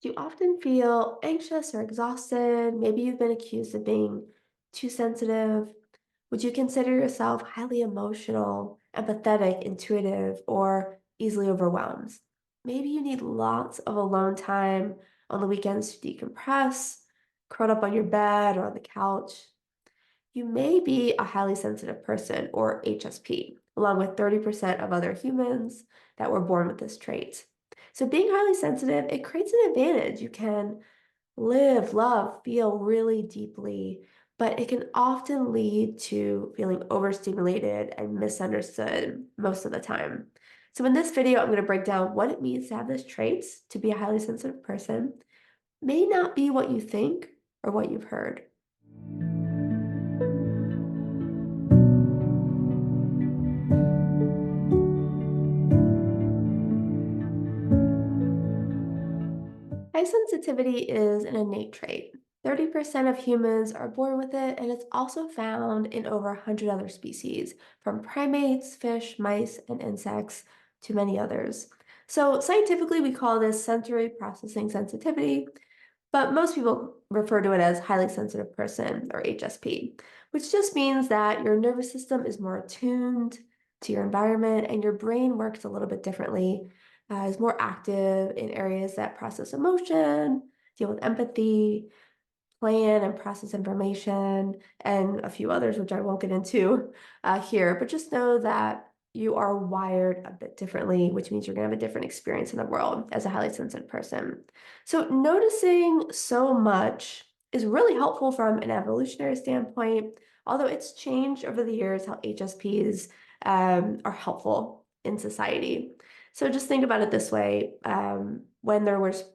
Do you often feel anxious or exhausted? Maybe you've been accused of being too sensitive. Would you consider yourself highly emotional, empathetic, intuitive, or easily overwhelmed? Maybe you need lots of alone time on the weekends to decompress, curled up on your bed or on the couch. You may be a highly sensitive person, or HSP, along with 30% of other humans that were born with this trait. So being highly sensitive, it creates an advantage. You can live, love, feel really deeply, but it can often lead to feeling overstimulated and misunderstood most of the time. So in this video, I'm going to break down what it means to have this trait, to be a highly sensitive person. May not be what you think or what you've heard. High sensitivity is an innate trait. 30% of humans are born with it, and it's also found in over 100 other species, from primates, fish, mice, and insects to many others. So, scientifically, we call this sensory processing sensitivity, but most people refer to it as highly sensitive person or HSP, which just means that your nervous system is more attuned to your environment and your brain works a little bit differently, is more active in areas that process emotion, deal with empathy, plan and process information, and a few others, which I won't get into here. But just know that you are wired a bit differently, which means you're going to have a different experience in the world as a highly sensitive person. So, noticing so much is really helpful from an evolutionary standpoint, although it's changed over the years how HSPs are helpful in society. So just think about it this way. When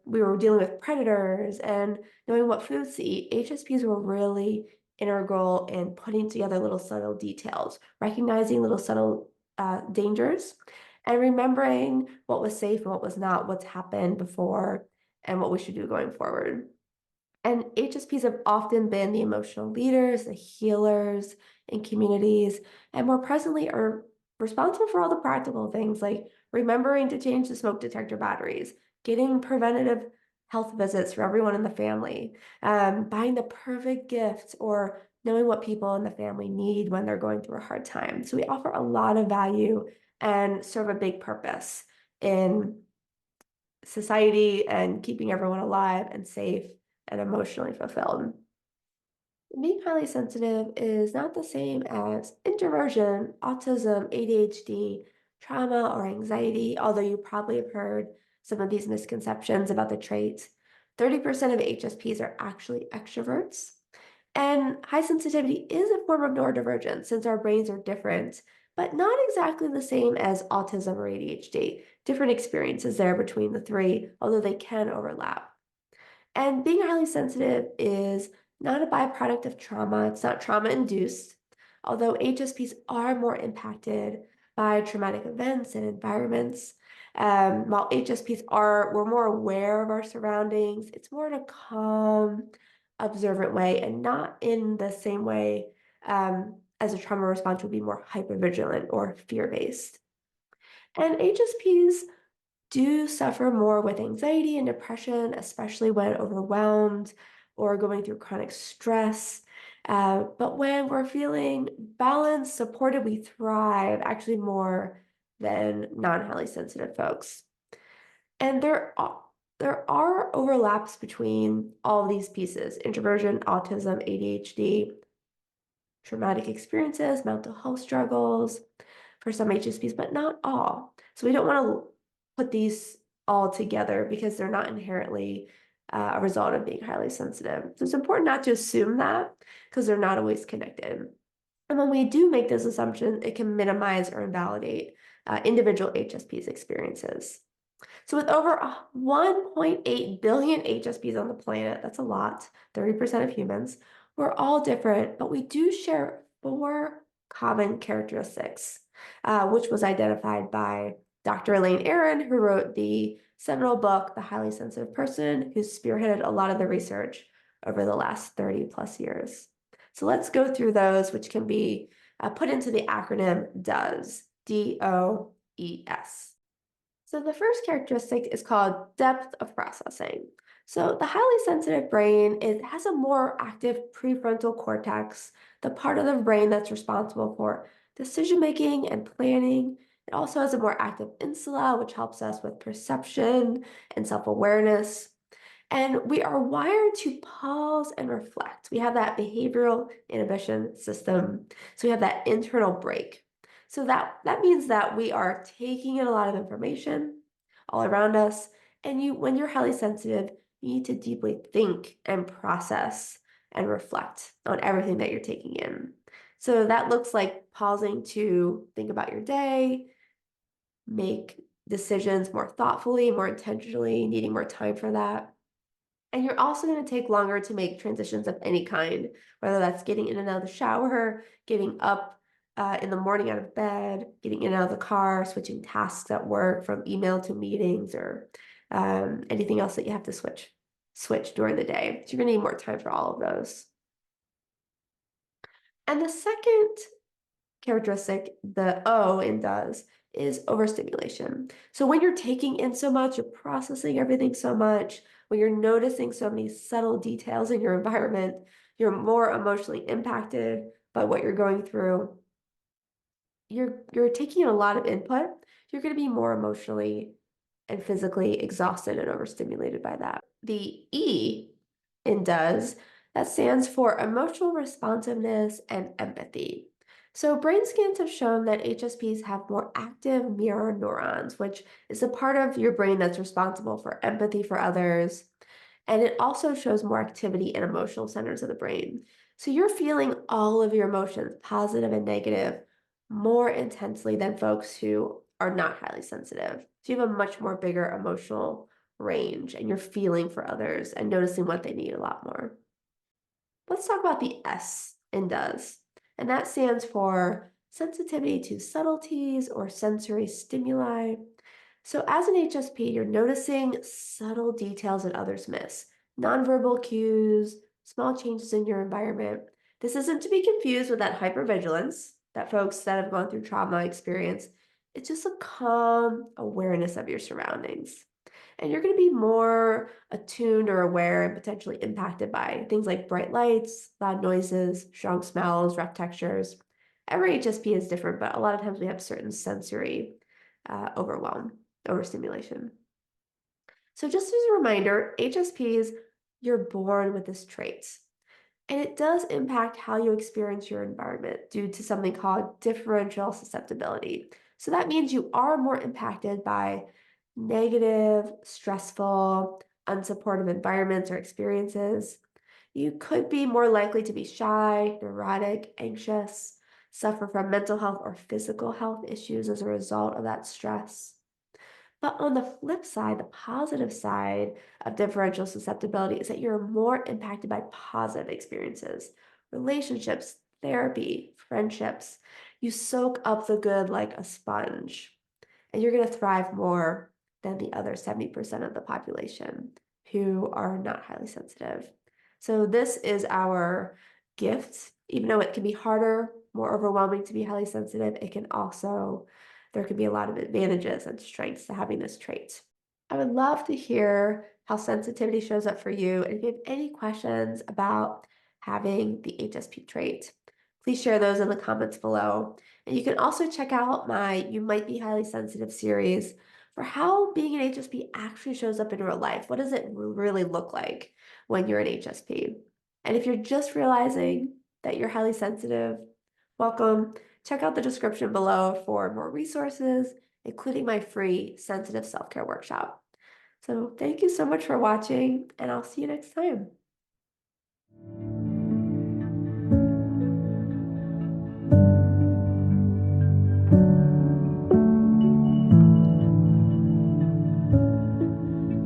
we were dealing with predators and knowing what foods to eat, HSPs were really integral in putting together little subtle details, recognizing little subtle dangers, and remembering what was safe and what was not, what's happened before, and what we should do going forward. And HSPs have often been the emotional leaders, the healers in communities, and more presently are responsible for all the practical things like remembering to change the smoke detector batteries, getting preventative health visits for everyone in the family, buying the perfect gift, or knowing what people in the family need when they're going through a hard time. So we offer a lot of value and serve a big purpose in society and keeping everyone alive and safe and emotionally fulfilled. Being highly sensitive is not the same as introversion, autism, ADHD, trauma, or anxiety, although you probably have heard some of these misconceptions about the traits. 30% of HSPs are actually extroverts. And high sensitivity is a form of neurodivergence since our brains are different, but not exactly the same as autism or ADHD. Different experiences there between the three, although they can overlap. And being highly sensitive is not a byproduct of trauma. It's not trauma induced, although HSPs are more impacted by traumatic events and environments. While we're more aware of our surroundings, it's more in a calm, observant way and not in the same way as a trauma response would be more hypervigilant or fear-based. And HSPs do suffer more with anxiety and depression, especially when overwhelmed or going through chronic stress. But when we're feeling balanced, supported, we thrive actually more than non-highly sensitive folks. And there are overlaps between all of these pieces: introversion, autism, ADHD, traumatic experiences, mental health struggles for some HSPs, but not all. So we don't want to put these all together because they're not inherently a result of being highly sensitive. So it's important not to assume that because they're not always connected. And when we do make this assumption, it can minimize or invalidate individual HSPs' experiences. So with over 1.8 billion HSPs on the planet, that's a lot, 30% of humans, we're all different, but we do share four common characteristics, which was identified by Dr. Elaine Aron, who wrote the seminal book, The Highly Sensitive Person, who spearheaded a lot of the research over the last 30 plus years. So let's go through those, which can be put into the acronym DOES, DOES. So the first characteristic is called depth of processing. So the highly sensitive brain has a more active prefrontal cortex, the part of the brain that's responsible for decision making and planning. It also has a more active insula, which helps us with perception and self-awareness. And we are wired to pause and reflect. We have that behavioral inhibition system. So we have that internal break. So that means that we are taking in a lot of information all around us. And when you're highly sensitive, you need to deeply think and process and reflect on everything that you're taking in. So that looks like pausing to think about your day, make decisions more thoughtfully, more intentionally, needing more time for that. And you're also going to take longer to make transitions of any kind, whether that's getting in and out of the shower, getting up in the morning out of bed, getting in and out of the car, switching tasks at work from email to meetings or anything else that you have to switch during the day. So you're going to need more time for all of those. And the second characteristic the O in does is overstimulation. So when you're taking in so much, you're processing everything so much, when you're noticing so many subtle details in your environment, you're more emotionally impacted by what you're going through. You're taking in a lot of input, you're going to be more emotionally and physically exhausted and overstimulated by that. The E in does, that stands for emotional responsiveness and empathy. So brain scans have shown that HSPs have more active mirror neurons, which is the part of your brain that's responsible for empathy for others. And it also shows more activity in emotional centers of the brain. So you're feeling all of your emotions, positive and negative, more intensely than folks who are not highly sensitive. So you have a much more bigger emotional range and you're feeling for others and noticing what they need a lot more. Let's talk about the S in does. And that stands for sensitivity to subtleties or sensory stimuli. So as an HSP, you're noticing subtle details that others miss, nonverbal cues, small changes in your environment. This isn't to be confused with that hypervigilance that folks that have gone through trauma experience. It's just a calm awareness of your surroundings. And you're going to be more attuned or aware and potentially impacted by things like bright lights, loud noises, strong smells, rough textures. Every HSP is different, but a lot of times we have certain sensory overstimulation. So just as a reminder, HSPs, you're born with this trait. And it does impact how you experience your environment due to something called differential susceptibility. So that means you are more impacted by negative, stressful, unsupportive environments or experiences. You could be more likely to be shy, neurotic, anxious, suffer from mental health or physical health issues as a result of that stress. But on the flip side, the positive side of differential susceptibility is that you're more impacted by positive experiences, relationships, therapy, friendships. You soak up the good like a sponge, and you're going to thrive more than the other 70% of the population who are not highly sensitive. So, this is our gift. Even though it can be harder, more overwhelming to be highly sensitive, it can also there can be a lot of advantages and strengths to having this trait. I would love to hear how sensitivity shows up for you. And if you have any questions about having the HSP trait, please share those in the comments below. And you can also check out my You Might Be Highly Sensitive series for how being an HSP actually shows up in real life. What does it really look like when you're an HSP? And if you're just realizing that you're highly sensitive, welcome. Check out the description below for more resources, including my free sensitive self-care workshop. So thank you so much for watching, and I'll see you next time.